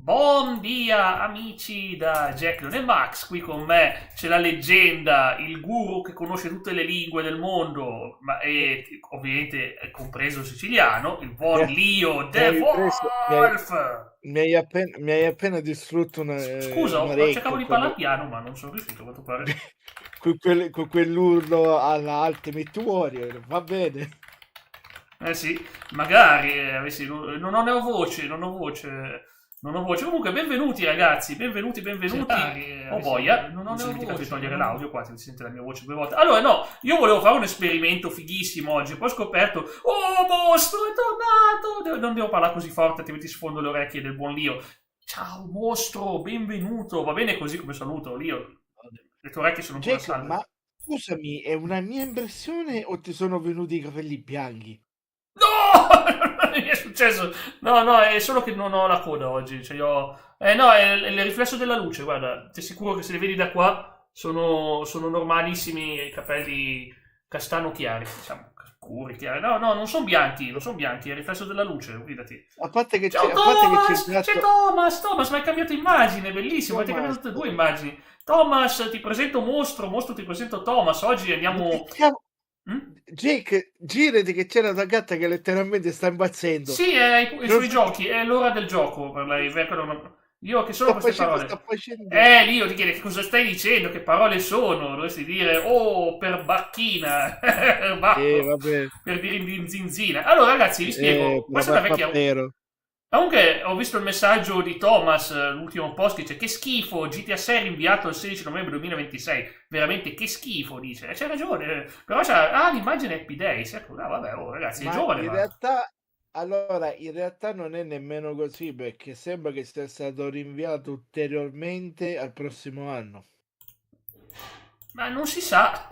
Buon dia amici da Jack non e Max, qui con me c'è la leggenda, il guru che conosce tutte le lingue del mondo, ma e ovviamente è compreso il siciliano, il buon Mi Leo mi The hai preso, Wolf. mi hai appena distrutto Scusa, un cercavo orecchio di parlare piano, ma non sono riuscito a quanto pare. con quell'urlo alla Ultimate Warrior, va bene. Eh sì, magari avessi... Non ho voce, non ho voce. Non ho voce. Comunque, benvenuti ragazzi, benvenuti. Oh boia, non ho dimenticato di togliere l'audio qua, si sente la mia voce due volte. Allora, no, io volevo fare un esperimento fighissimo oggi, poi ho scoperto, oh, mostro, è tornato! Non devo parlare così forte, altrimenti sfondo le orecchie del buon Lio. Ciao, mostro, benvenuto. Va bene così come saluto, Lio? Le tue orecchie sono ancora Jack, salve. ma scusami, è una mia impressione o ti sono venuti i capelli bianchi? No! Non mi è successo. No, no, è solo che non ho la coda oggi. Cioè, io... no, è il riflesso della luce, guarda. Ti assicuro che se li vedi da qua sono normalissimi i capelli castano chiari, diciamo. Scuri, chiari. No, no, non sono bianchi, non sono bianchi, è il riflesso della luce, fidati. Ciao A parte che c'è il Thomas! C'è gatto. Thomas, mi hai cambiato immagine, bellissimo, avete Thomas, cambiato tutte e due immagini. Thomas, ti presento Mostro, Mostro ti presento Thomas, oggi ma che andiamo... cavolo? Mm? Jake, girati che c'è una gatta che letteralmente sta impazzendo. Sì, è i Non suoi so giochi, è l'ora del gioco per lei. Io che sono queste sta parole? facendo. Lì io ti chiede che cosa stai dicendo, che parole sono? Dovresti dire, oh, per bacchina, bacco, Vabbè, per dire in zinzina. Allora ragazzi, vi spiego, però questa è una per vecchia... davvero. Comunque ho visto il messaggio di Thomas, l'ultimo post, che dice che schifo, GTA 6 rinviato al 16 novembre 2026. Veramente che schifo, dice. C'è ragione, però l'immagine è Happy Days. Ecco, vabbè, oh, ragazzi, è Ma giovane, in ma... realtà, allora, in realtà non è nemmeno così perché sembra che sia stato rinviato ulteriormente al prossimo anno. Ma non si sa,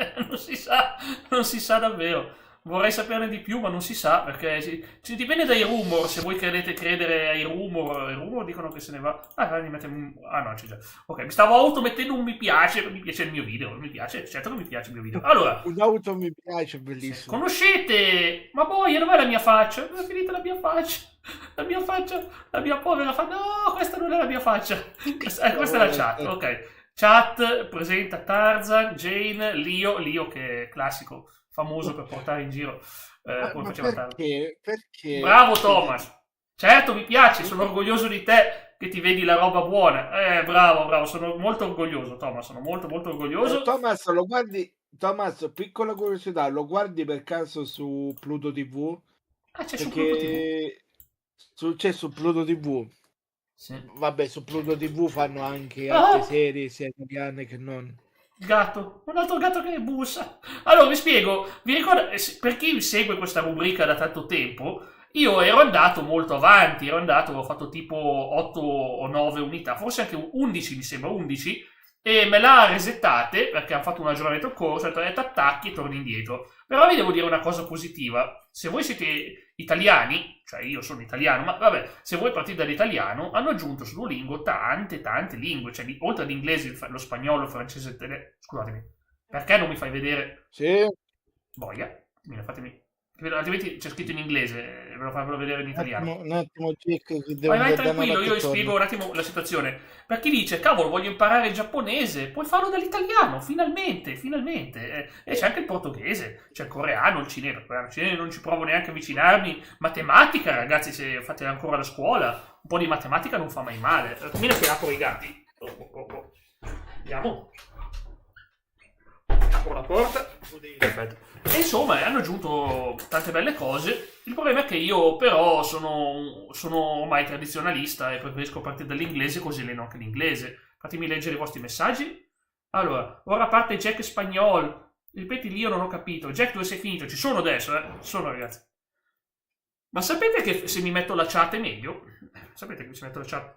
non si sa davvero. Vorrei saperne di più, ma non si sa, perché dipende dai rumor, se voi credere ai rumor. I rumor dicono che se ne va... Ah no, c'è già. Ok, mi stavo automettendo un mi piace il mio video, mi piace, certo che mi piace il mio video. Allora, Un'auto mi piace, se bellissimo. conoscete... Ma boia, dov'è la mia faccia? Dove è finita la mia faccia? La mia faccia, la mia povera faccia... No, questa non è la mia faccia. Questa è la chat, ok. Chat presenta Tarzan, Jane, Leo che è classico, famoso per portare in giro come Ma faceva Tarzan. perché? Perché? Bravo Thomas! Certo, mi piace, sono orgoglioso di te che ti vedi la roba buona. Bravo, sono molto orgoglioso, Thomas, sono molto molto orgoglioso. Thomas, lo guardi? Thomas, piccola curiosità, lo guardi per caso su Pluto TV? Ah, c'è su Pluto TV. Perché c'è su Pluto TV. Sì. Vabbè, su Pluto TV fanno anche altre Ah! serie, sia italiane che non. Il gatto, un altro gatto che bussa. Allora, vi spiego, vi ricordo, per chi segue questa rubrica da tanto tempo, io ero andato molto avanti, ho fatto tipo 8 o 9 unità, forse anche 11 mi sembra, 11, e me l'ha resettate perché hanno fatto un aggiornamento al corso, ho detto attacchi e torni indietro. Però vi devo dire una cosa positiva, se voi siete italiani, cioè io sono italiano, ma vabbè, se voi partite dall'italiano, hanno aggiunto su Duolingo tante lingue, cioè oltre all'inglese, lo spagnolo, il francese, il tedesco, scusatemi, perché non mi fai vedere Sì, boia? Fatemi, altrimenti c'è scritto in inglese, ve lo farò vedere in italiano. un attimo, Jack, che devo Vai, vai, andare da una tranquillo, parte io e vi spiego torno. un attimo la situazione. Per chi dice, cavolo, voglio imparare il giapponese, puoi farlo dall'italiano, finalmente, finalmente. E c'è anche il portoghese, c'è il coreano, il cinese. Il cinese non ci provo neanche a avvicinarmi. Matematica, ragazzi, se fate ancora la scuola, un po' di matematica non fa mai male. Mira che apro i gatti. Oh. Andiamo. Apro la porta. Perfetto. E insomma, hanno aggiunto tante belle cose. Il problema è che io però sono ormai tradizionalista e preferisco partire dall'inglese così alleno anche l'inglese. Fatemi leggere i vostri messaggi. Allora, ora parte Jack spagnolo. Ripeti lì, io non ho capito. Jack, dove sei finito? Ci sono adesso, eh? Ci sono, ragazzi. Ma sapete che se mi metto la chat è meglio? Sapete che se mi metto la chat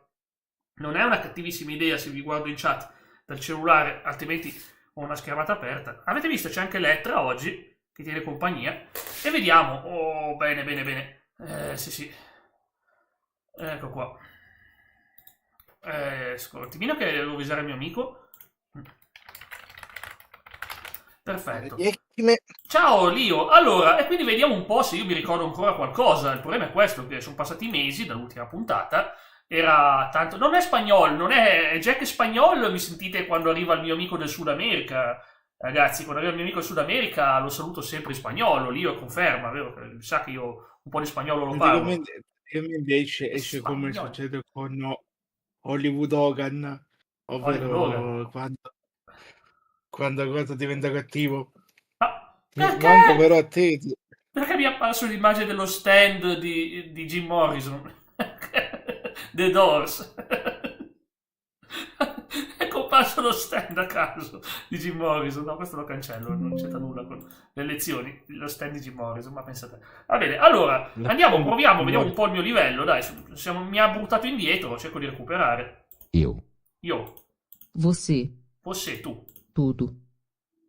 non è una cattivissima idea se vi guardo in chat dal cellulare, altrimenti ho una schermata aperta. Avete visto? C'è anche Elettra oggi che tiene compagnia. E vediamo. Oh, bene. Sì. Ecco qua. Attimino che devo avvisare il mio amico. Perfetto. Ciao Lio, allora, e quindi vediamo un po' se io mi ricordo ancora qualcosa. Il problema è questo, che sono passati mesi dall'ultima puntata era tanto... Non è spagnolo, non è Jack spagnolo, mi sentite quando arriva il mio amico del Sud America. Ragazzi, quando arriva il mio amico del Sud America lo saluto sempre in spagnolo, lì lo conferma, vero? Che sa che io un po' di spagnolo lo parlo. Praticamente esce come Spagnolo. succede con Hollywood Hogan, Hollywood Hogan. ovvero quando cosa diventa cattivo. Ma Manco perché? però a te. Perché mi è apparso l'immagine dello stand di Jim Morrison? The Doors. È comparso lo stand a caso di Jim Morrison. No, questo lo cancello, non c'entra nulla con le lezioni. Lo stand di Jim Morrison, ma pensate. Va bene, allora, andiamo, proviamo, vediamo un po' il mio livello. Dai, mi ha buttato indietro, cerco di recuperare. Eu. Io, Você. fosse tu. Tudo.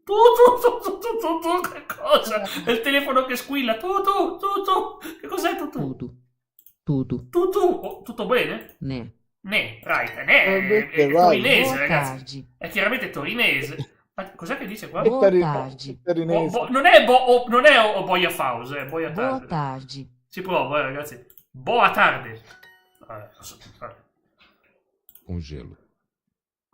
Che cosa? È il telefono che squilla. Che cos'è tu? Tudo. Tudo. Oh, tutto bene? Né. Ne, right, ne, Detto è right. torinese, Boa ragazzi. tarde. È chiaramente torinese. Ma cos'è che dice qua? Boa tarde. Non è non è Boia Faus, è Boia Boa Tarde. tarde. Si prova, ragazzi. Boa tarde. Congelo.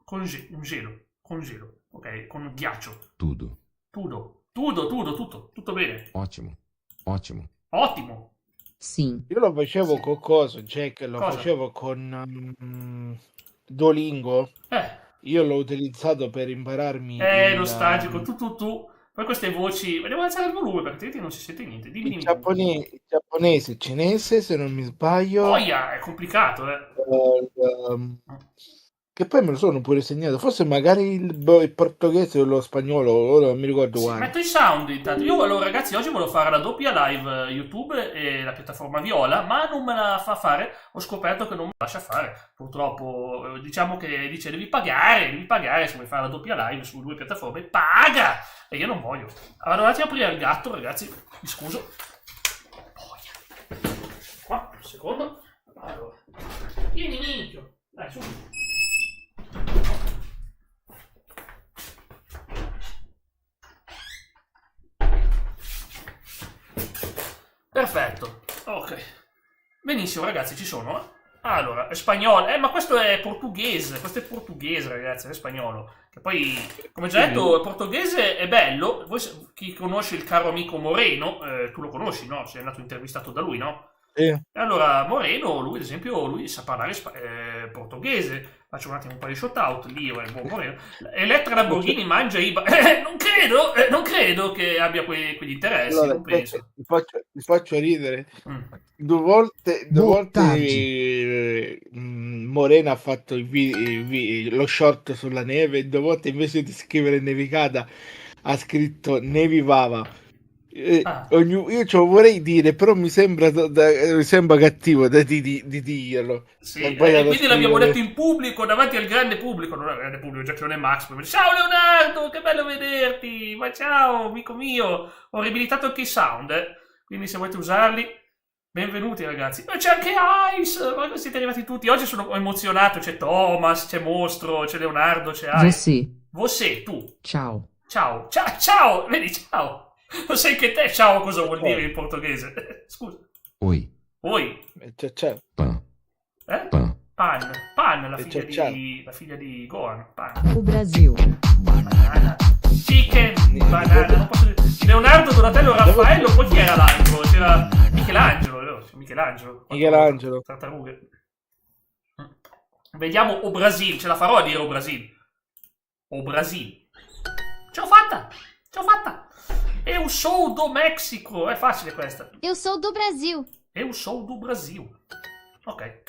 Un gelo, ok, con ghiaccio. Tudo. Tutto bene. Ótimo. Ótimo. Ottimo. Sim. Io lo facevo con coso, Jack, lo Cosa? facevo con Duolingo. Io l'ho utilizzato per impararmi Nostalgico, tu. Poi queste voci... Devo alzare il volume perché altrimenti non si sente niente. Dimmi. il giapponese, il cinese, se non mi sbaglio. Boia, è complicato, Che poi me lo sono pure segnato. Forse magari il portoghese o lo spagnolo, ora non mi ricordo Sì, quale. metto i sound intanto. Io allora ragazzi oggi volevo fare la doppia live YouTube e la piattaforma Viola, ma non me la fa fare. Ho scoperto che non me la lascia fare. Purtroppo diciamo che dice devi pagare se vuoi fare la doppia live su 2 piattaforme. Paga! E io non voglio. Allora un attimo a aprire il gatto ragazzi, mi scuso. Qua, un secondo. Allora. Vieni minchio. Dai, su. Perfetto, ok. Benissimo ragazzi, ci sono. Allora, è spagnolo. Ma questo è portoghese ragazzi, è spagnolo. Che poi, come già detto, il portoghese è bello. Voi, chi conosce il caro amico Moreno, tu lo conosci, no? Sei andato intervistato da lui, no? Sì. Allora, Moreno, lui ad esempio, lui sa parlare portoghese. Faccio un attimo un po' di shout out, lì è il buon Moreno. Elettra Lamborghini mangia i... non credo che abbia quegli interessi, Allora, non penso. mi faccio ridere. Mm. Due volte Tardi. Morena ha fatto lo short sulla neve, e 2 volte invece di scrivere nevicata ha scritto nevivava. Io ce lo vorrei dire, però mi sembra cattivo di dirlo. Sì, e quindi l'abbiamo detto in pubblico, davanti al grande pubblico, non al grande pubblico, già che non è Max. Ciao Leonardo, che bello vederti, ma ciao amico mio, ho riabilitato anche i sound, quindi se volete usarli, benvenuti ragazzi. Ma c'è anche Ice, ma siete arrivati tutti, oggi sono emozionato, c'è Thomas, c'è Mostro, c'è Leonardo, c'è Ice. Você, tu. Ciao. Ciao, vedi, ciao. Lo sai che te, ciao, cosa vuol dire in portoghese? Scusa. Oi. Ciao. Pan. Pan, la figlia di Gohan. Pan. O Brasil. Banana. Chicken. Banana. Non posso dire. Leonardo, Donatello, Raffaello. Poi chi era l'altro? C'era Michelangelo, vero? Michelangelo. Tartarughe. Vediamo o Brasil. Ce la farò a dire o Brasil. O Brasil. Ce l'ho fatta. Eu sou do México. È facile questa. Eu sou do Brasil. Eu sou do Brasil. Ok.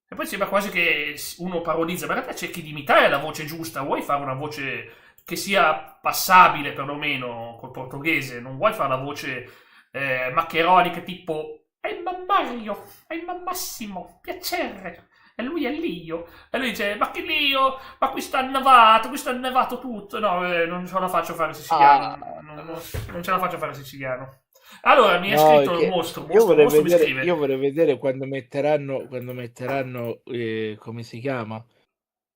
E poi sembra quasi che uno parodizza, ma in realtà cerchi di imitare la voce giusta. Vuoi fare una voce che sia passabile perlomeno col portoghese? Non vuoi fare la voce maccheronica tipo Ehi Mario, ehi Massimo, piacere. E lui è Lio. E lui dice, ma che Lio? Ma qui sta nevato tutto. No, non ce la faccio fare siciliano. Non ce la faccio fare siciliano. Allora, mi è scritto il mostro. Io Mostro vorrei vedere quando metteranno come si chiama?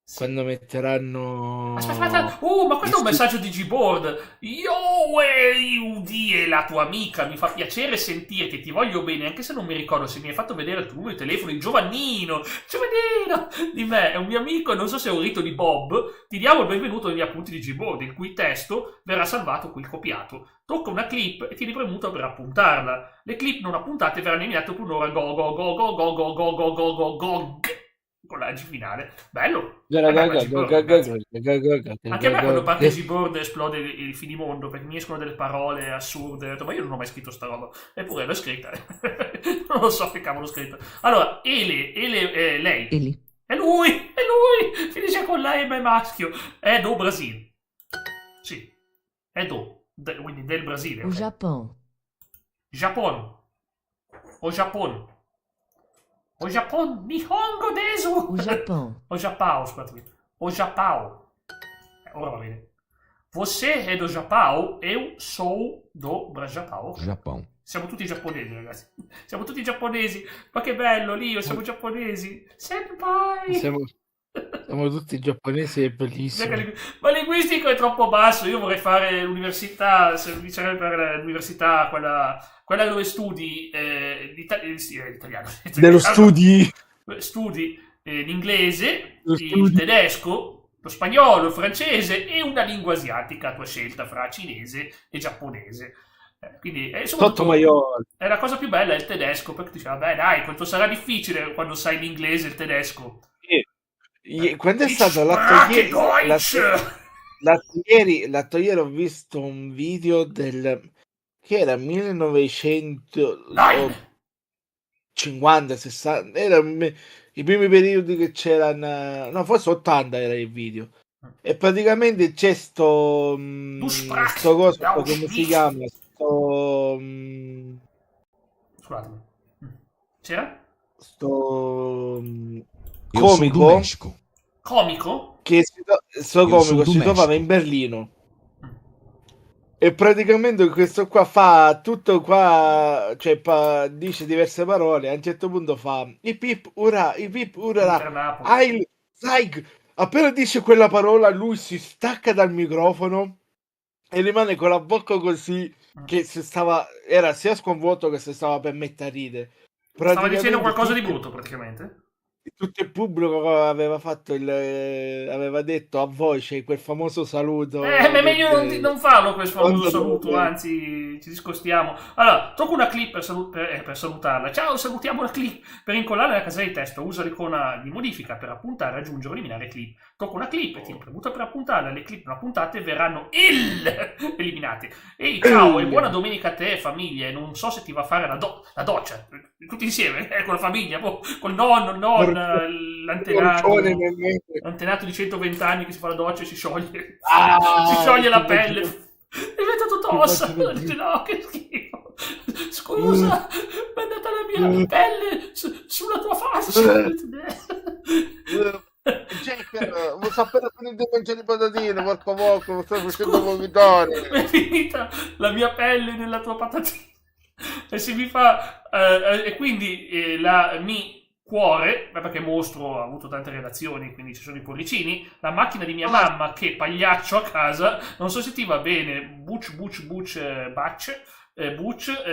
Sì. quando metteranno... Aspetta. Ma questo è un messaggio di Gboard. Yo, UD è la tua amica. Mi fa piacere sentirti, ti voglio bene, anche se non mi ricordo se mi hai fatto vedere il tuo numero di telefono. Il Giovannino di me, è un mio amico e non so se è un rito di Bob. Ti diamo il benvenuto negli appunti di Gboard, il cui testo verrà salvato qui copiato. Tocca una clip e tieni premuto per appuntarla. Le clip non appuntate verranno eliminate per un'ora go con la G finale. Bello. Anche a me quando parte Gboard esplode il finimondo perché mi escono delle parole assurde. Ho detto, ma io non ho mai scritto sta roba. Eppure l'ho scritta. Non lo so che cavolo ho scritto. Allora, lei. Ele. È lui. Finisce con la M maschio. È do Brasile. Sì. È quindi del Brasile. O Ok. Japão. Japon. O Japon. Nihongo desu. O Japão. O Japão, scusatemi. O Japão. Ora va bene. Você é do Japão, eu sou do Japão. Japão. Siamo tutti giapponesi, ragazzi. Siamo tutti giapponesi. Ma che bello, Lio, siamo giapponesi. Senpai. Siamo tutti giapponesi, è bellissimo. Ma linguistico è troppo basso. Io vorrei fare l'università, se mi serve per l'università, quella dove studi l'italiano. Dello studi. Studi l'inglese, Lo il studi. tedesco, lo spagnolo, il francese e una lingua asiatica a tua scelta fra cinese e giapponese. Quindi Sottomaiola. è la cosa più bella è il tedesco, perché tu dici, vabbè dai, quanto sarà difficile quando sai l'inglese e il tedesco. Quando è stato l'altro ieri ho visto un video che era 1950, 60, era i primi periodi che c'erano, no, forse 80 era il video. E praticamente c'è sto coso, come si chiama? Scusatemi. C'era? Eu sou do Comico México. Comico? che sou do si trovava México. in Berlino e praticamente questo qua fa tutto qua, cioè dice diverse parole. A un certo punto fa ip ip ura, Per Napoli. Heil Zeig. Appena dice quella parola lui si stacca dal microfono e rimane con la bocca così, che era sia sconvolto che si stava per mettere a ridere. Stava dicendo qualcosa di brutto praticamente. Tutto il pubblico aveva detto a voce quel famoso saluto. Ma è meglio non farlo quel famoso saluto, anzi ci discostiamo. Allora, tocco una clip per salutarla. Ciao, salutiamo la clip. Per incollarla nella casella di testo usa l'icona di modifica per appuntare, aggiungere o eliminare clip. Tocco una clip e tieni premuta per appuntarla. Le clip non appuntate verranno eliminate. Ehi, ciao e buona domenica a te famiglia. Non so se ti va a fare la doccia. Tutti insieme, con la famiglia, col nonno, l'antenato di 120 anni che si fa la doccia e si scioglie. Si scioglie la pelle. È diventato tossa. No, che schifo. Scusa, mi è andata la mia pelle sulla tua faccia. Jack, mi sta appena finito di mangiare le patatine, porco poco, mi sto facendo vomitare. È finita la mia pelle nella tua patatina. E si mi fa e quindi mi cuore, perché mostro ha avuto tante relazioni, quindi ci sono i cuoricini, la macchina di mia mamma che pagliaccio a casa, non so se ti va bene,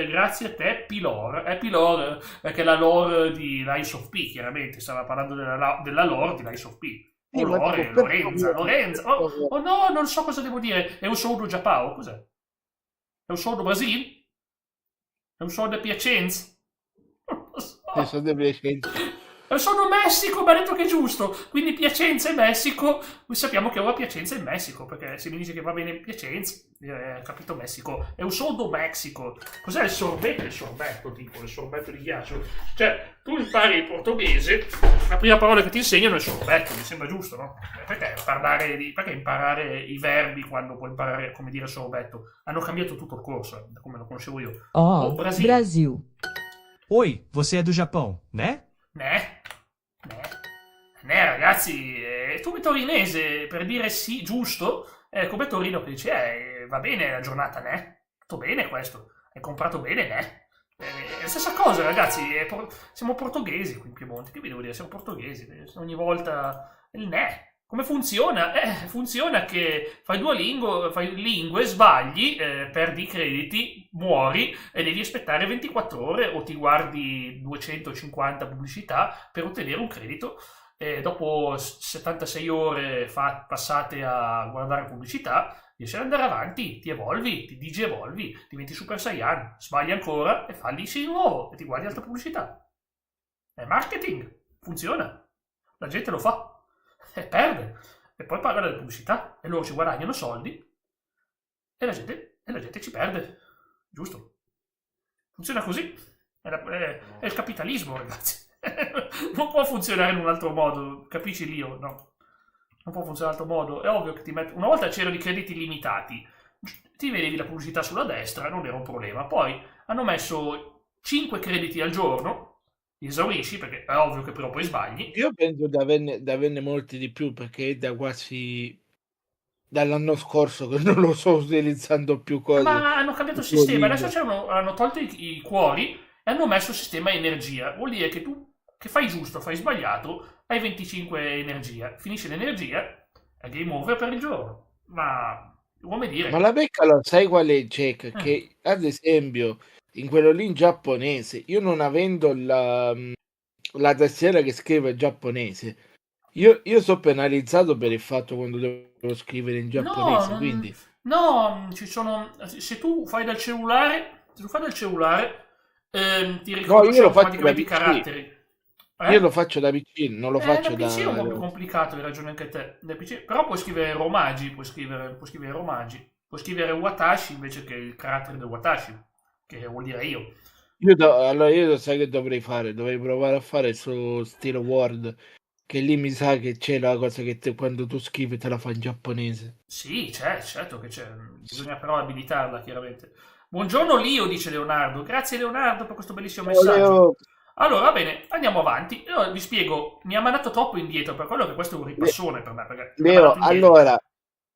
grazie a te Pilor, Pilor che è la lore di Lies of P, chiaramente stava parlando della lore di Lies of P. O Lorenza, oh no, non so cosa devo dire, è un sordo Giappao, cos'è? È un sordo Brasile? È un sordo Piacenza? Non lo so. È un sordo Messico, mi ha detto che è giusto. Quindi Piacenza e Messico, noi sappiamo che ora Piacenza è in Messico, perché se mi dice che va bene Piacenza, capito Messico. È un sordo Messico. Cos'è il sorbetto? Il sorbetto di ghiaccio. Cioè, tu impari il portoghese, la prima parola che ti insegnano è sorbetto, mi sembra giusto, no? Perché imparare i verbi quando puoi imparare come dire sorbetto? Hanno cambiato tutto il corso, da come lo conoscevo io. Brasil. Oi, você é do Japão, né? Né, ragazzi, tu come torinese per dire sì, giusto, è come Torino che dice, va bene la giornata, né? Tutto bene questo, hai comprato bene, né? È la stessa cosa, ragazzi, siamo portoghesi qui in Piemonte, che vi devo dire, siamo portoghesi, ogni volta il né, Come funziona? Funziona che fai lingue, sbagli, perdi i crediti, muori e devi aspettare 24 ore o ti guardi 250 pubblicità per ottenere un credito. E dopo 76 ore passate a guardare pubblicità, riesci ad andare avanti, ti evolvi, ti digievolvi, diventi Super Saiyan, sbagli ancora e fallisci di nuovo e ti guardi altra pubblicità. È marketing, funziona, la gente lo fa. E perde, e poi paga delle pubblicità e loro ci guadagnano soldi e la gente ci perde, giusto? Funziona così, è il capitalismo, ragazzi. Non può funzionare in un altro modo, capisci Lio? No, non può funzionare in un altro modo. È ovvio che una volta c'erano i crediti limitati, ti vedevi la pubblicità sulla destra, non era un problema. Poi hanno messo 5 crediti al giorno, esaurisci, perché è ovvio che però poi sbagli. Io penso di averne molti di più, perché è da quasi dall'anno scorso che non lo sto utilizzando più cose. Ma hanno cambiato il sistema, adesso hanno tolto i cuori e hanno messo il sistema energia. Vuol dire che tu che fai giusto, fai sbagliato, hai 25 energia, finisce l'energia, è game over per il giorno. Ma come dire? Ma la becca lo sai qual è, Jack? Che ad esempio in quello lì in giapponese, io non avendo la tastiera che scrive giapponese, io sono penalizzato per il fatto quando devo scrivere in giapponese, quindi no, ci sono, se tu fai dal cellulare, ti riconosce automaticamente i caratteri. Io lo faccio da PC, non lo faccio da PC è un po' più complicato, hai ragione anche te. Da PC, però puoi scrivere Romaji, puoi scrivere Watashi invece che il carattere del Watashi, che vuol dire io. Allora io sai che dovrei fare? Dovrei provare a fare su stile Word, che lì mi sa che c'è la cosa che quando tu scrivi te la fa in giapponese. Sì, certo che c'è, bisogna però abilitarla chiaramente. Buongiorno Lio, dice Leonardo. Grazie Leonardo per questo bellissimo messaggio. Leo. Allora, va bene, andiamo avanti. Io vi spiego, mi ha mandato troppo indietro, per quello che questo è un ripassone per me. Perché Leo, allora,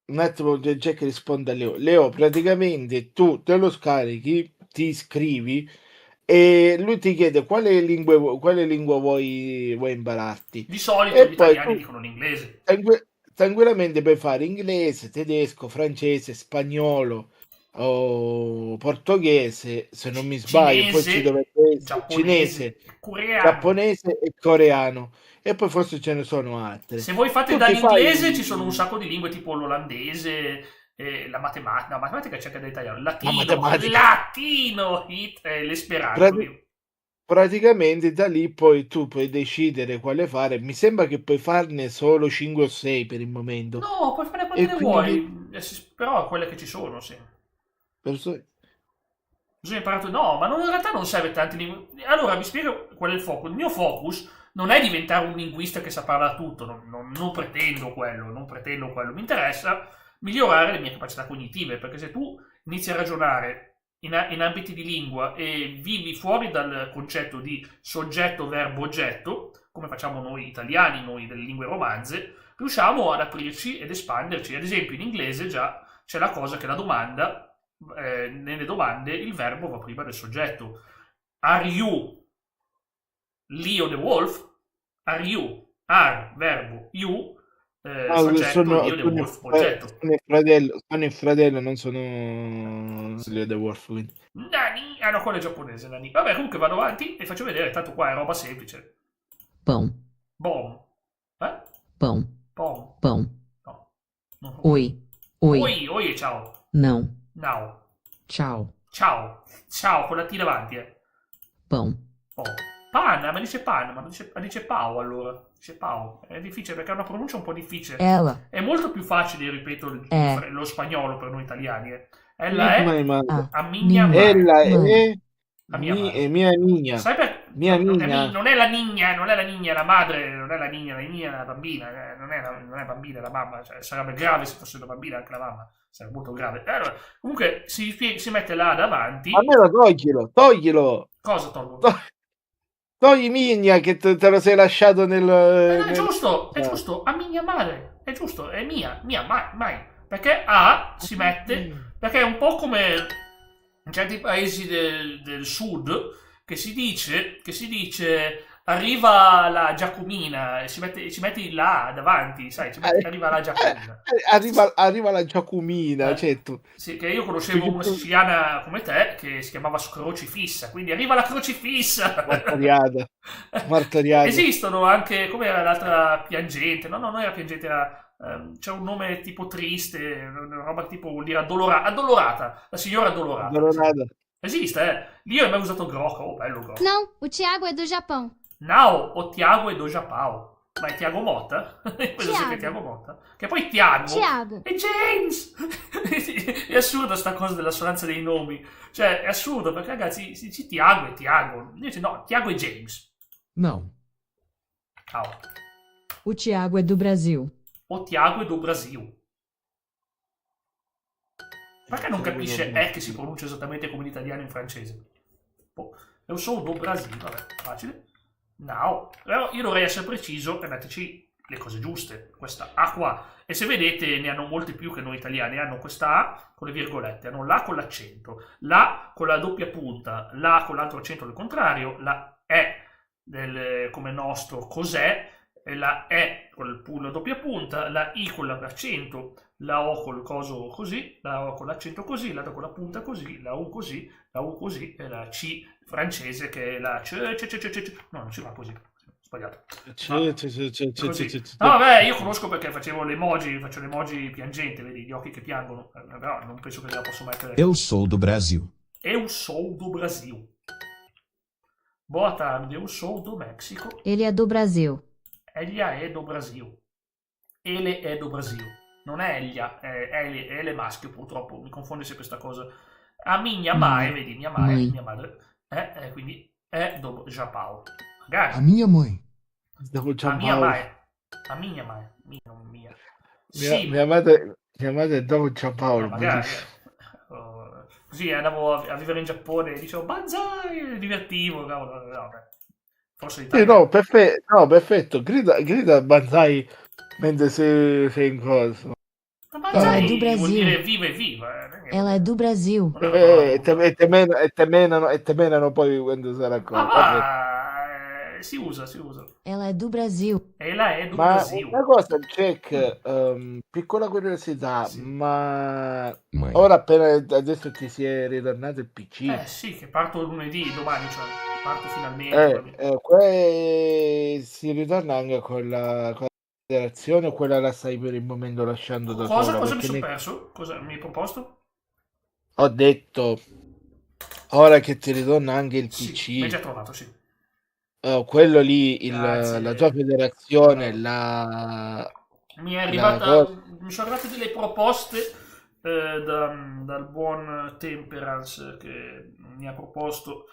un attimo, Jack risponde a Leo. Leo, praticamente tu te lo scarichi, ti iscrivi e lui ti chiede quale lingua vuoi impararti. Di solito gli italiani dicono l'inglese. Tranquillamente puoi fare inglese, tedesco, francese, spagnolo o portoghese, se non mi sbaglio, poi ci dovrebbe essere cinese, giapponese e coreano, e poi forse ce ne sono altre. Se voi fate dall'inglese ci sono un sacco di lingue tipo l'olandese, la matematica c'è anche da italiano, latino, l'esperanto. Praticamente da lì poi tu puoi decidere quale fare. Mi sembra che puoi farne solo 5 o 6 per il momento. No, puoi fare quante ne vuoi, però quelle che ci sono, sì. Bisogna imparare. No, ma in realtà non serve tanti lingue. Allora vi spiego qual è il focus. Il mio focus non è diventare un linguista che sa parlare tutto, non pretendo quello, mi interessa migliorare le mie capacità cognitive, perché se tu inizi a ragionare in ambiti di lingua e vivi fuori dal concetto di soggetto, verbo, oggetto, come facciamo noi italiani, noi delle lingue romanze, riusciamo ad aprirci ed espanderci. Ad esempio in inglese già c'è la cosa che la domanda, nelle domande il verbo va prima del soggetto. Are you Leo the Wolf? Are you? Are, verbo, you, soggetto, Leo the Wolf, oggetto. Sono il fratello, non sono Leo the Wolf. Quindi. Nani, no, quello è giapponese, Nani. Vabbè, comunque vado avanti e faccio vedere, tanto qua è roba semplice. Pão. Bom. Pão. Pão. Pão. No. Oi. Oi, ciao. Não. No. Ciao. Ciao, con la T davanti, Pão. Oh. Panna, ma dice panna, ma dice Pau allora. Dice Pau. È difficile perché ha una pronuncia un po' difficile. Ela. È molto più facile, ripeto, lo spagnolo per noi italiani. Ella è a mia madre. Ella è mia niña. Sai perché? Mia non è la niña, la madre, non è la niña è la bambina, non è bambina, è la mamma, cioè, sarebbe grave se fosse una bambina anche la mamma, sarebbe molto grave. Allora, comunque si mette là davanti. Almeno toglilo. Cosa tolgo? Togli Migna che te lo sei lasciato nel... È giusto, a mia madre, è giusto, è mia, mai. Perché si mette, perché è un po' come in certi paesi del sud che si dice arriva la Giacomina, e ci metti là davanti, sai, arriva la Giacomina. Arriva la Giacomina, certo. Sì, che io conoscevo una siciliana come te che si chiamava Crocifissa, quindi arriva la Crocifissa. Martoriata. Esistono anche, come era l'altra piangente? No, non era piangente, c'è un nome tipo triste, una roba tipo vuol dire addolorata, la signora addolorata. Esiste, Lì ho mai usato Groco, oh bello Groco. Não, o Thiago é do Japão. Now o Tiago è do Japão. Ma è Tiago Motta? Penso sia che è Tiago Motta. Che poi Tiago è James! È assurda sta cosa dell'assonanza dei nomi. Cioè, è assurdo perché ragazzi, si dice Tiago e Tiago. Invece no, Tiago e James. Não. Ciao. O Thiago é do Brasil. O Tiago è do Brasil. Perché non capisce che si pronuncia esattamente come l'italiano in francese? Boh. È un solo do Brasil, vabbè, facile. No, però io dovrei essere preciso e metterci le cose giuste. Questa A qua. E se vedete ne hanno molte più che noi italiani. Hanno questa A con le virgolette, hanno la con l'accento, la con la doppia punta, la con l'altro accento al contrario, la E come nostro cos'è, e la E con la doppia punta, la I con l'accento, la O col coso così, la O con l'accento così, la O con la punta così, la U così, la U così e la C francese che è la no, non si fa così, sbagliato. No, vabbè, io conosco perché facevo faccio l'emoji piangente, vedi, gli occhi che piangono, però non penso che la posso mettere. Eu sou do Brasil. Eu sou do Brasil. Boa tarde, eu sou do México. Ele é do Brasil. Elia è do Brasil. Ele è do Brasil. Non è Elia, è maschio purtroppo, mi confonde sempre questa cosa. A minha mãe, vedi, mia madre, quindi è do Japão. Magari. A minha mãe. A mia mãe. A minha mãe. Non mia. Sì. Mia madre è do Japão. Magari. Così andavo a vivere in Giappone e dicevo Banzai, mi divertivo, no, forse l'Italia. Perfetto, grida Banzai mentre sei in cosa. Ela é do Brasil. Vuol dire viva. Ela é do Brasil. Te menano poi quando sarà cosa. Si usa. Ela é do Brasil. Ela è do Ma Brasil. una cosa, Jack, piccola curiosità, Sì. ma Mãe. ora adesso ti si è ritornato il PC. Sì, che parto lunedì, domani, cioè parto finalmente. Si ritorna anche con la federazione o quella la stai per il momento lasciando da sola? Cosa mi sono perso? Cosa mi hai proposto? Ho detto, ora che ti ritorna anche il Sì, PC, mi hai già trovato, sì. quello lì, Grazie. la tua federazione, Mi sono arrivate delle proposte dal buon Temperance che mi ha proposto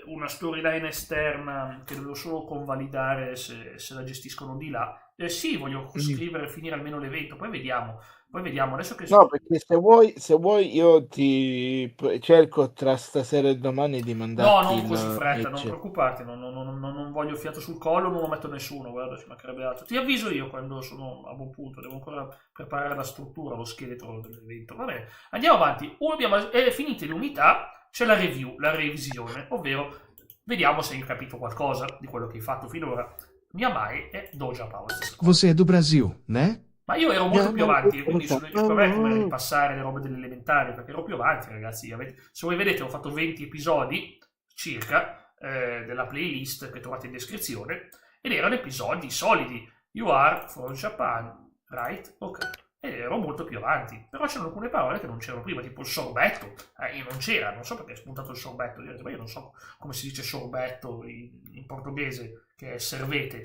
una storyline esterna che devo solo convalidare se la gestiscono di là. Sì, voglio scrivere e finire almeno l'evento, poi vediamo. Adesso che No, perché se vuoi io ti cerco tra stasera e domani di mandarti non così fretta, non patch. preoccuparti, non voglio fiato sul collo, non lo metto nessuno, guarda, ci mancherebbe altro. Ti avviso io quando sono a buon punto, devo ancora preparare la struttura, lo scheletro dell'evento. Va bene, andiamo avanti. Abbiamo finite le unità, c'è la revisione, ovvero vediamo se hai capito qualcosa di quello che hai fatto finora. Mia Mai è do Japão. Você é do Brasil, né? Ma io ero molto più avanti, quindi per me è come ripassare le robe delle elementari, perché ero più avanti, ragazzi. Se voi vedete, ho fatto 20 episodi circa della playlist che trovate in descrizione, ed erano episodi solidi. You are from Japan, right? Ok. Ed ero molto più avanti. Però c'erano alcune parole che non c'erano prima, tipo il sorbetto. Io non c'era, non so perché è spuntato il sorbetto. Io non so come si dice sorbetto in portoghese, che è servete.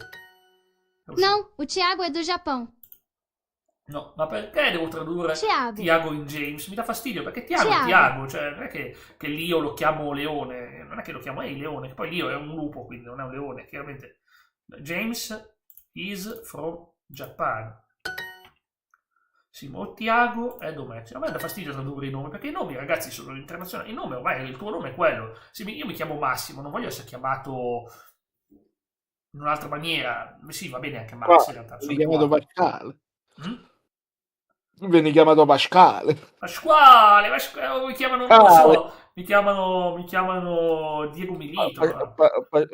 Não, o Thiago é do Japão. No, ma perché devo tradurre Tiago. Tiago in James? Mi dà fastidio, perché Tiago è Tiago, cioè non è che Lio lo chiamo leone, non è che lo chiamo leone, che poi Lio è un lupo, quindi non è un leone, chiaramente. James is from Japan. Sì, ma Tiago è domestico. A me dà fastidio tradurre i nomi, perché i nomi, ragazzi, sono internazionali. Il nome ormai, il tuo nome è quello. Sì, io mi chiamo Massimo, non voglio essere chiamato in un'altra maniera. Sì, va bene anche Max in realtà. Vieni chiamato Pasquale. Vieni chiamato Pasquale. Pasquale, mi chiamano, non lo so, mi chiamano Diego Milito.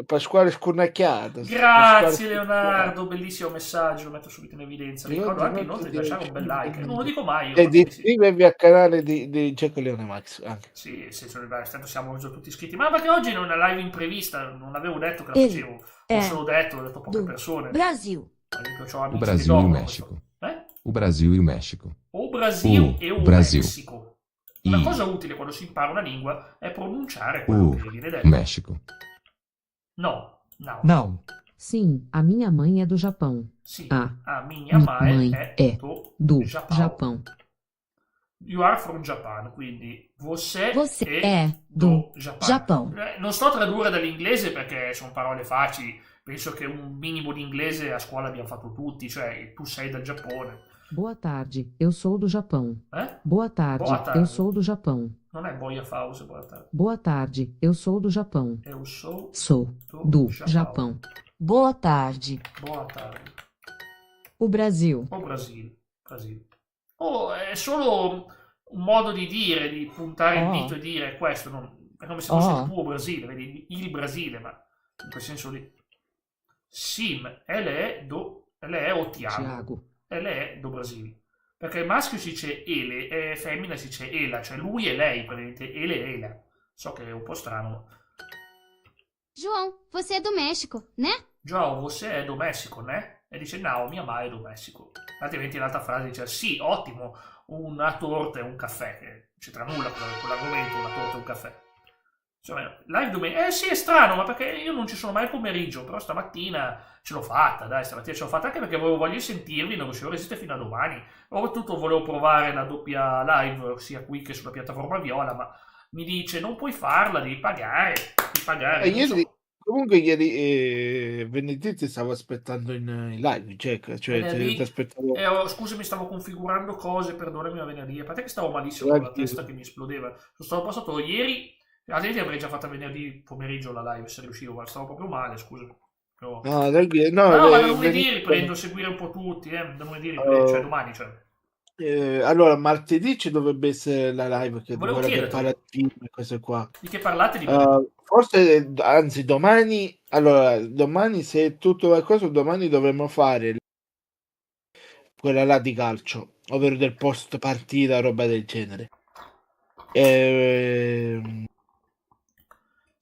Pasquale Scurnacchiato. Grazie Leonardo, bellissimo messaggio, lo metto subito in evidenza. Ricordo anche inoltre di lasciare un bel like, non lo dico mai io. E di iscrivervi al canale di Giacomo Leone Max anche. Sì, tanto siamo già tutti iscritti. Ma perché oggi è una live imprevista, non avevo detto che la facevo. Ho solo detto, ho detto a poche persone. Brasil. O Brasil e o México. O Brasil e o México. O Brasil e o Brasil. Messico. Una cosa utile quando si impara una lingua è pronunciare quello che viene detto. México. No. Não. Sim, a minha mãe é do Japão. Sì, Ah, a minha mãe è Do Japão. Japão. You are from Japan, quindi você Você è é do Japão. Japão. Non sto a tradurre dall'inglese perché sono parole facili. Penso che un minimo di inglese a scuola abbiamo fatto tutti, cioè tu sei del Giappone. Boa tarde, eu sou do Japão. Eh? Boa tarde, Boa tarde. eu sou do Japão. Non è boia fause, boa tarde. Boa tarde, eu sou do Japão. Eu sou Sou do Japão. Boa tarde. Boa tarde. O Brasil. O Brasile. È solo un modo di dire, di puntare il dito e dire questo, è come se fosse il tuo Brasile, vedi, il Brasile, ma in quel senso lì. Sim, ele è o Tiago. Ele è do Brasile. Perché il maschio si dice ele e femmina si dice ela, cioè lui e lei, praticamente ele e ela. So che è un po' strano. João, você é do México, né? João, você è do Messico, né? E dice no, mia madre è do Messico. Altrimenti in altra frase dice sì, ottimo, una torta e un caffè, che non c'entra nulla con l'argomento, una torta e un caffè. Cioè, live domenica. Sì, è strano, ma perché io non ci sono mai il pomeriggio, però stamattina ce l'ho fatta, dai, stamattina ce l'ho fatta anche perché voglio sentirvi, non riuscivo a resistere fino a domani. Soprattutto volevo provare la doppia live, sia qui che sulla piattaforma Viola, ma mi dice non puoi farla, devi pagare. Comunque ieri venerdì ti stavo aspettando in live, cioè ti aspettavo. Scusami, stavo configurando cose, perdonami, ma venerdì, a parte che stavo malissimo con la testa che mi esplodeva. Sono stato passato ieri. Altrimenti avrei già fatto venerdì pomeriggio la live se riuscivo, ma stavo proprio male, scusa. No, ma da lunedì riprendo a seguire un po' tutti, da lunedì riprendo, cioè domani, cioè. Allora, martedì ci dovrebbe essere la live che dovrebbe parlare di queste qua. Di che parlate? Forse, anzi, domani, se è tutto qualcosa, domani dovremmo fare quella là di calcio, ovvero del post partita, roba del genere.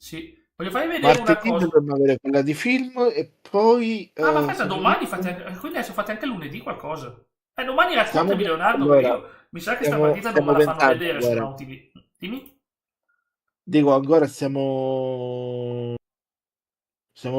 Sì, voglio farvi vedere una cosa. Dovremmo avere quella di film e poi... ma aspetta, domani quindi adesso fate anche lunedì qualcosa. Domani raccontami Leonardo, mi sa che sta partita non me la fanno vedere su Now TV. Dimmi? Dico, ancora stiamo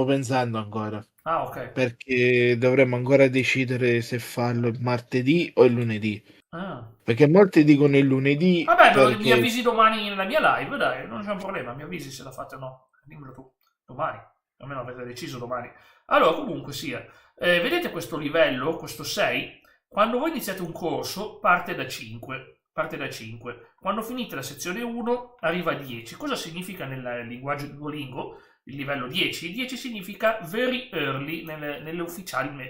pensando ancora. Ah, ok. Perché dovremmo ancora decidere se farlo il martedì o il lunedì. Ah. Perché molti dicono il lunedì. Vabbè, mi avvisi domani nella mia live, dai, non c'è un problema, mi avvisi se la fate o no. Dimmelo tu, domani, almeno avete deciso domani. Allora, comunque sia, vedete questo livello, questo 6, quando voi iniziate un corso parte da 5. Quando finite la sezione 1 arriva a 10. Cosa significa nel linguaggio di Duolingo? Il livello 10? 10 significa very early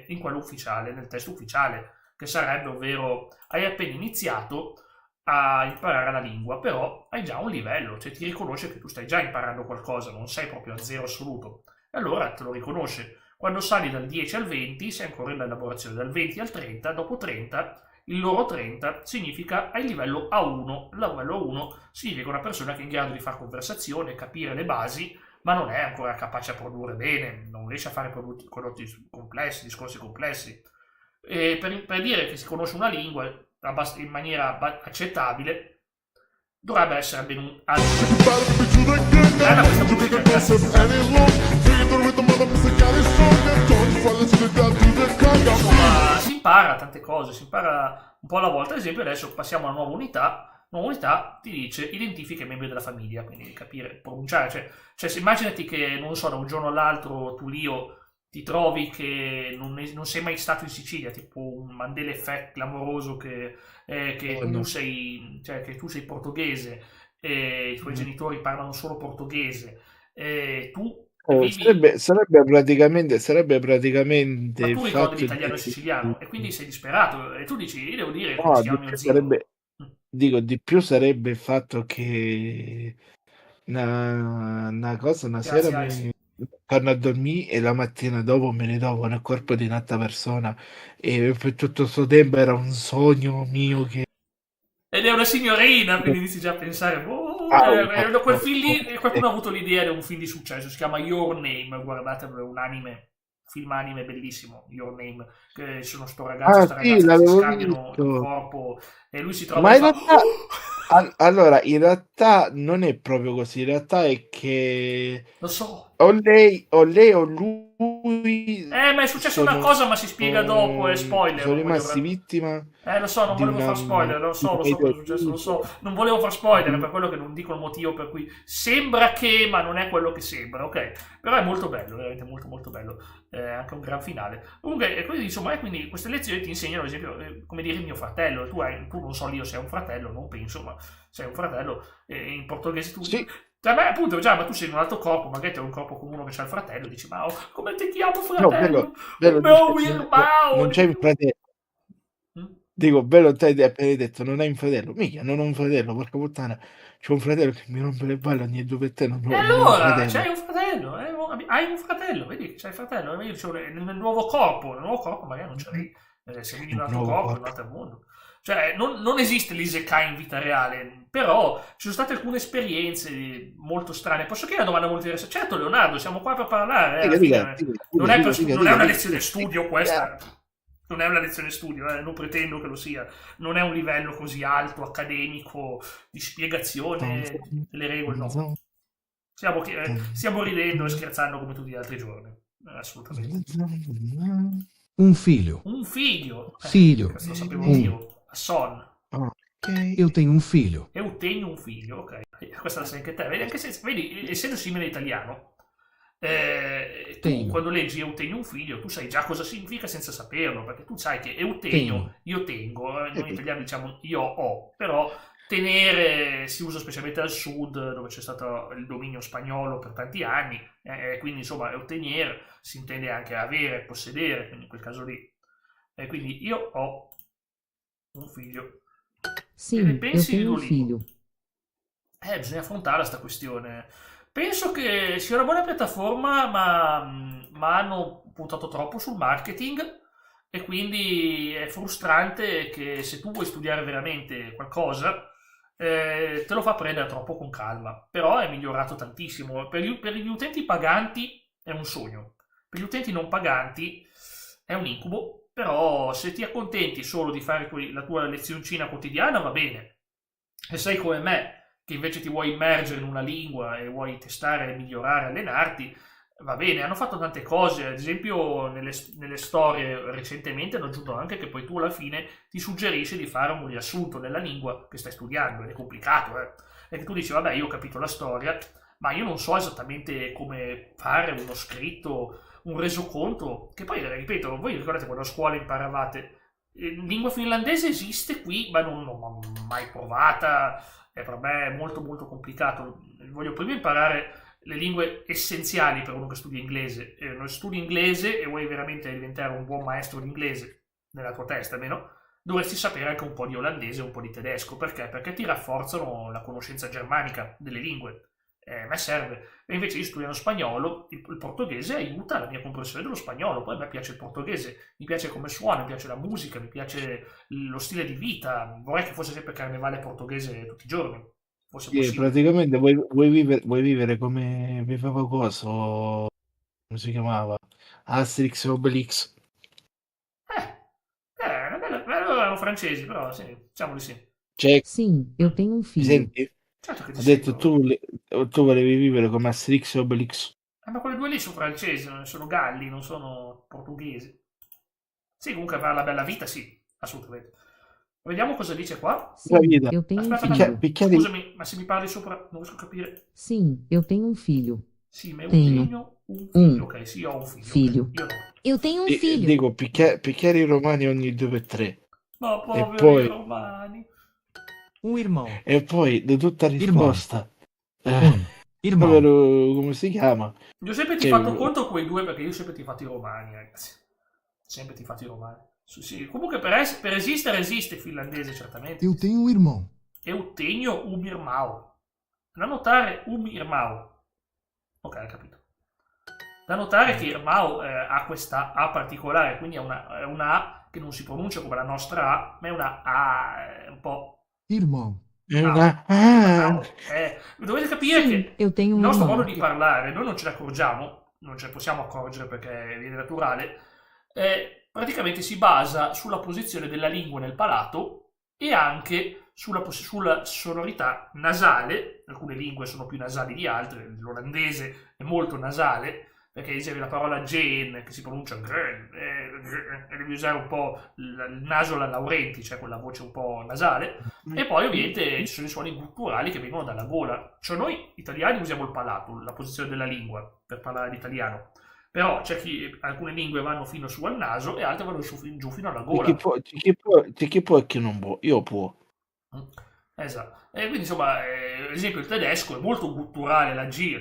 in quello ufficiale, nel testo ufficiale, che sarebbe, ovvero hai appena iniziato a imparare la lingua, però hai già un livello, cioè ti riconosce che tu stai già imparando qualcosa, non sei proprio a zero assoluto, e allora te lo riconosce. Quando sali dal 10 al 20 sei ancora in elaborazione, dal 20 al 30, dopo 30, il loro 30 significa hai livello A1, il livello A1 significa una persona che è in grado di fare conversazione, capire le basi, ma non è ancora capace a produrre bene, non riesce a fare prodotti complessi, discorsi complessi. E per dire che si conosce una lingua in maniera accettabile dovrebbe essere almeno un insomma, si impara tante cose, si impara un po' alla volta. Ad esempio adesso passiamo a una nuova unità ti dice identifica i membri della famiglia, quindi capire, pronunciare, cioè se immaginati che, non so, da un giorno all'altro tu Lio ti trovi che non sei mai stato in Sicilia, tipo un Mandela Effect clamoroso che tu sei portoghese e i tuoi genitori parlano solo portoghese e tu sarebbe praticamente ma tu ricordi l'italiano e siciliano e quindi sei disperato e tu dici io devo dire come si chiama mio zio. Dico, di più sarebbe il fatto che una cosa, una Grazie, sera Ice. torno a dormire e la mattina dopo me ne trovo nel corpo di un'altra persona e per tutto questo tempo era un sogno mio che... Ed è una signorina, quindi inizi già a pensare, quel film lì, qualcuno ha avuto l'idea di un film di successo, si chiama Your Name, guardatelo, è un anime, film anime bellissimo, Your Name, che sono sto ragazzo e sta sì, ragazza che si l'avevo scambiano il visto. corpo e lui si trova Ma e in fa... realtà, allora, in realtà non è proprio così, in realtà è che Lo so. o lui Ma è successa una cosa, ma si spiega dopo, è spoiler, sono non voglio... rimasti vittima Lo so, non di volevo una far spoiler, lo so cosa è successo, lo so. Non volevo far spoiler, per quello che non dico il motivo per cui sembra che, ma non è quello che sembra, ok? Però è molto bello, veramente molto molto bello. Anche un gran finale. Comunque, quindi, insomma, quindi queste lezioni ti insegnano, ad esempio, come dire il mio fratello. Tu non so io se hai un fratello, non penso, ma sei un fratello, in portoghese tu... Sì, Cioè, beh, appunto, già, ma tu sei in un altro corpo, magari tu hai un corpo come uno che c'ha il fratello, dici, ma come ti chiamo no, fratello? bello, O meu irmão! non c'è un fratello. Mm? Dico, bello, te hai appena detto, non hai un fratello. Mica, non ho un fratello, porca puttana. C'ho un fratello che mi rompe le balle ogni due per te, non E ho un allora, fratello. c'hai un fratello, hai un fratello, vedi che c'hai il fratello, io nel nuovo corpo magari non c'avevi, se vivi in un altro Nuovo corpo, in un corpo. altro mondo. Cioè, non esiste l'isekai in vita reale, però ci sono state alcune esperienze molto strane. Posso chiedere una domanda molto interessante? Certo, Leonardo, siamo qua per parlare, alla fine non è, non è una lezione studio questa, non è una lezione studio, non pretendo che lo sia, non è un livello così alto, accademico, di spiegazione delle regole, no. Stiamo ridendo e scherzando come tutti gli altri giorni. Assolutamente. Un figlio. Un figlio. Figlio. Questo lo sapevo io. Son. Io tenho un figlio. Eu tenho un figlio, ok. Questa la sai anche te. Vedi, anche se, vedi, essendo simile all'italiano, tu Tenho. quando leggi eu tenho un figlio, tu sai già cosa significa senza saperlo, perché tu sai che eu tenho, io tengo, noi italiani diciamo io ho, però tenere si usa specialmente al sud, dove c'è stato il dominio spagnolo per tanti anni, quindi insomma eutenere si intende anche avere, possedere, quindi in quel caso lì. Quindi io ho un figlio. Sim, Che ne eu pensi di tenho um Duolingo? filho. Bisogna affrontare questa questione. Penso che sia una buona piattaforma, ma hanno puntato troppo sul marketing e quindi è frustrante che se tu vuoi studiare veramente qualcosa, te lo fa prendere troppo con calma. Però è migliorato tantissimo. Per gli utenti paganti è un sogno. Per gli utenti non paganti è un incubo. Però se ti accontenti solo di fare la tua lezioncina quotidiana va bene. Se sei come me, che invece ti vuoi immergere in una lingua e vuoi testare, migliorare, allenarti, va bene. Hanno fatto tante cose, ad esempio nelle storie recentemente hanno aggiunto anche che poi tu alla fine ti suggerisci di fare un riassunto nella lingua che stai studiando, ed è complicato, e che tu dici, vabbè, io ho capito la storia, ma io non so esattamente come fare uno scritto, un resoconto, che poi, ripeto, voi ricordate quando a scuola imparavate, lingua finlandese esiste qui, ma non l'ho mai provata, per me è molto molto complicato. Voglio prima imparare le lingue essenziali per uno che studia inglese. Non studi inglese e vuoi veramente diventare un buon maestro di inglese, nella tua testa almeno, dovresti sapere anche un po' di olandese e un po' di tedesco. Perché? Perché ti rafforzano la conoscenza germanica delle lingue. A me serve. E invece io studiando spagnolo, il portoghese aiuta la mia comprensione dello spagnolo. Poi a me piace il portoghese, mi piace come suona, mi piace la musica, mi piace lo stile di vita. Vorrei che fosse sempre carnevale portoghese tutti i giorni. Fosse possibile. Praticamente vuoi vivere come viveva coso, come si chiamava? Asterix e Obelix. Erano francesi, però sì, diciamo di sì. Cioè, Sim, eu tenho um mi filho. senti? Certo che ti Ho detto sento. tu volevi vivere come Asterix e Obelix. Ma quelle due lì sono francesi, sono galli, non sono portoghesi. Sì, comunque avere la bella vita, sì, assolutamente. Vediamo cosa dice qua. La Sim, vita. eu tenho um Aspetta, filho. scusami, ma se mi parli sopra non riesco a capire. Sim, eu tenho um filho. Sì, ma io Tenho tenho un figlio. Ok, sì, ho un figlio. filho. Okay. Io no. Eu tenho um filho. Dico, picchiare i romani ogni 2x3. Ma E poveri poi, romani. Um irmão. e poi di tutta risposta, Irmão. povero, come si chiama? Io ho sempre ti Cioè, fatto conto quei due perché io ho sempre ti fatto i romani, ragazzi. Sempre ti fatto i romani. Sì. Comunque per esistere esiste il finlandese, certamente. Eu tenho um irmão. Eu tenho un irmão. Da notare un Irmão. Ok, ho capito. Da notare che Irmão ha questa A particolare, quindi è una A che non si pronuncia come la nostra A, ma è una A un po'... Irmão. Dovete capire Sim, che eu tenho il um nostro irmão. modo di parlare, noi non ce ne accorgiamo, non ce ne possiamo accorgere perché viene naturale, praticamente si basa sulla posizione della lingua nel palato e anche sulla sonorità nasale. Alcune lingue sono più nasali di altre, l'olandese è molto nasale, perché dicevi la parola Jane, che si pronuncia Gren, e devi usare un po' il naso alla Laurenti, cioè quella voce un po' nasale, e poi ovviamente ci sono i suoni gutturali che vengono dalla gola. Cioè noi italiani usiamo il palato, la posizione della lingua, per parlare l'italiano, però c'è alcune lingue vanno fino su al naso e altre vanno giù fino alla gola. C'è chi può e chi non può. Io può. Esatto. E quindi insomma, ad esempio il tedesco è molto gutturale, la G,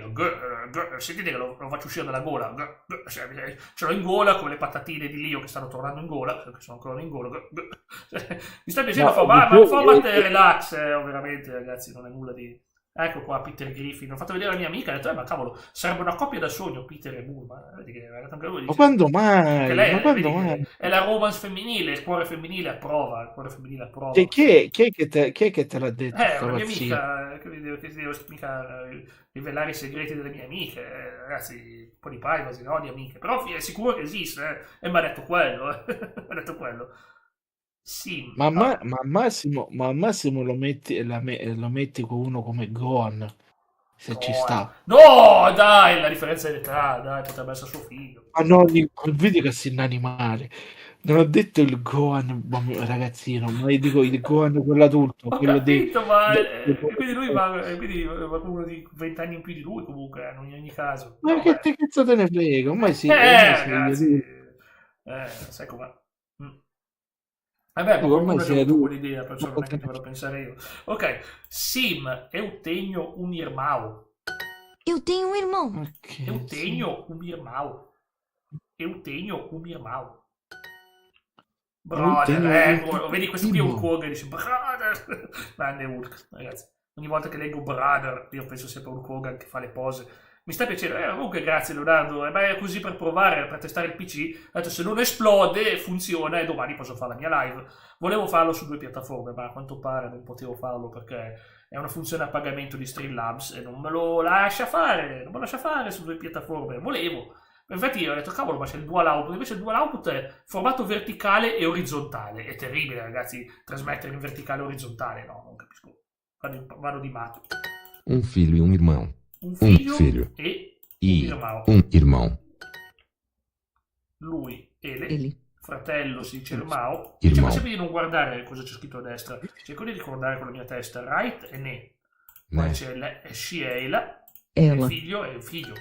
sentite che lo faccio uscire dalla gola, ce l'ho in gola come le patatine di Lio che stanno tornando in gola, che sono ancora in gola. Mi sta piacendo, fa battere relax, veramente ragazzi, non è nulla di... Ecco qua Peter Griffin, ho fatto vedere la mia amica, ha detto, ma cavolo, sarebbe una coppia da sogno Peter e Bulma. Vedi che anche lui dice, Ma quando mai? che lei, Ma quando vedi, mai? è la romance femminile, il cuore femminile approva, il cuore femminile approva. Chi è che te l'ha detto? Una mia amica, che devo mica rivelare i segreti delle mie amiche, ragazzi, un po' di privacy, no, di amiche, però è sicuro che esiste, e mi ha detto quello, mi ha detto quello. Sì, Ma al massimo lo metti con uno come Gohan, se ci sta. No, dai, la differenza di età, dai, potrebbe essere suo figlio. Ma no, il video che si animale. Non ho detto il Gohan ragazzino, ma io dico il Gohan quello adulto, Ho quello capito, ma quindi lui va uno di 20 anni in più di lui comunque, in ogni caso. Ma No, che cazzo te ne frega? Ormai ragazzi, sai com'è. Vabbè, ma ormai qualcuno ha sei avuto adulto. quell'idea, perciò non è che devo pensare io. Ok, Sim, eu tenho un irmão. Eu tenho um irmão. Ok, Eu tenho un irmão. Eu tenho un irmão. Brother, vedi questo qui è un Hulk e dice brother. Grande Hulk, ragazzi. Ogni volta che leggo brother, io penso sempre a un Hulk che fa le pose. Mi sta piacendo, comunque grazie Leonardo, è così per provare, per testare il PC, ho detto se non esplode funziona e domani posso fare la mia live. Volevo farlo su 2 piattaforme, ma a quanto pare non potevo farlo perché è una funzione a pagamento di Streamlabs e non me lo lascia fare, su 2 piattaforme, volevo. Infatti ho detto cavolo, ma c'è il dual output, invece il dual output è formato verticale e orizzontale, è terribile ragazzi, trasmettere in verticale e orizzontale, no, non capisco, vado di matto. Um filho e um irmão. Un figlio e un irmão. Lui, Ele. fratello si dice irmão. Irmão. Cerco sempre di non guardare cosa c'è scritto a destra, cerco di ricordare con la mia testa, right e ne. Poi c'è Sheila, il figlio è il figlio.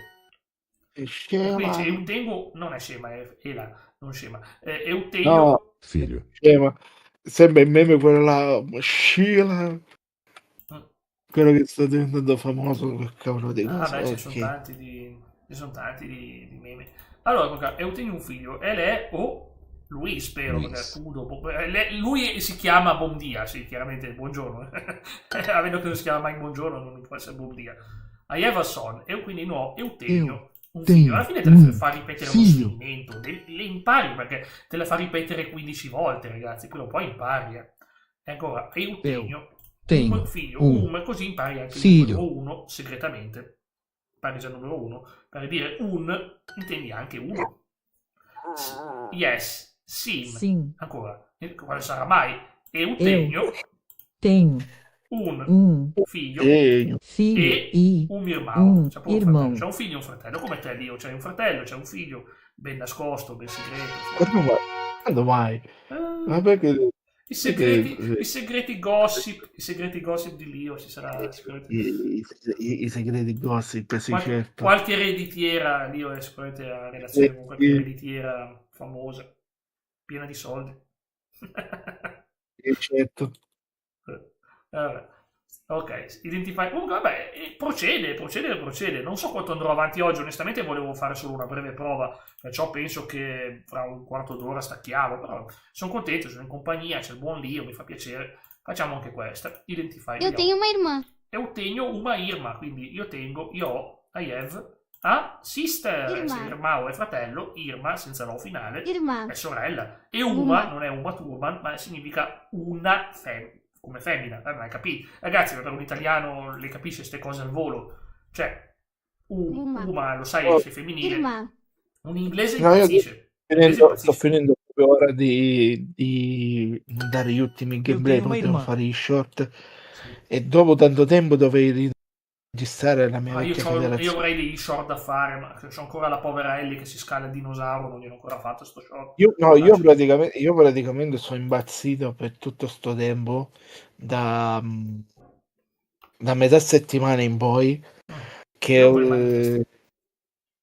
Scema. Qui c'è Eutengo, non è scema, è Ela, non scema. Eutengo. No, Filho. scema. Sembra il meme quello là, Sheila. Quello che sta diventando famoso, che cavolo di cosa. Beh, ci sono tanti di meme. Allora, Eutenio un figlio, e lei Luis, spero, Luis. perché tu dopo... lui si chiama Bondia, sì, chiaramente, buongiorno. Avendo che non si chiama mai buongiorno, non può essere Bondia. I have a son, e quindi no, Eutenio, un figlio. Alla fine te la fa ripetere uno sfinimento, le impari perché te la fa ripetere 15 volte, ragazzi, poi poi impari. E ancora, Eutenio... un figlio, così impari anche il numero 1 segretamente. Impari già il numero 1. Per dire intendi anche 1. Yes, sim. Ancora, quale sarà mai? Eutenio. Tenho Un figlio. E un irmão. C'è un figlio e un fratello. Come te, Dio. C'è un fratello, c'è un figlio ben nascosto, ben segreto. Quando mai? Ma perché... I segreti gossip di Lio ci sarà sicuramente. I segreti gossip, sì, certo. Qualche ereditiera, Lio è sicuramente a relazione con qualche ereditiera famosa, piena di soldi. Certo. Vabbè. Ok, identify. Comunque, vabbè, procede. Non so quanto andrò avanti oggi. Onestamente, volevo fare solo una breve prova. Perciò penso che fra un quarto d'ora stacchiamo. Però sono contento, sono in compagnia. C'è il buon Lio, mi fa piacere. Facciamo anche questa. Identify. Eu tenho uma irmã. eu tenho uma irmã, quindi I have a sister, Irmã. irmão è fratello, Irma senza no finale Irmã. è sorella, e Uma non è Uma Thurman, ma significa una come femmina, ma hai capito? Ragazzi, per un italiano le capisce queste cose al volo, cioè Uma lo sai, è femminile, Irmã. un inglese No, io impazzisce. sto finendo proprio ora di mandare gli ultimi gameplay, poi devo fare gli short e dopo tanto tempo dovevi registrare la mia vecchia Io federazione. avrei degli short da fare, ma c'è ancora la povera Ellie che si scala il dinosauro, non gli ho ancora fatto sto short. Io praticamente sono impazzito per tutto sto tempo da metà settimana in poi che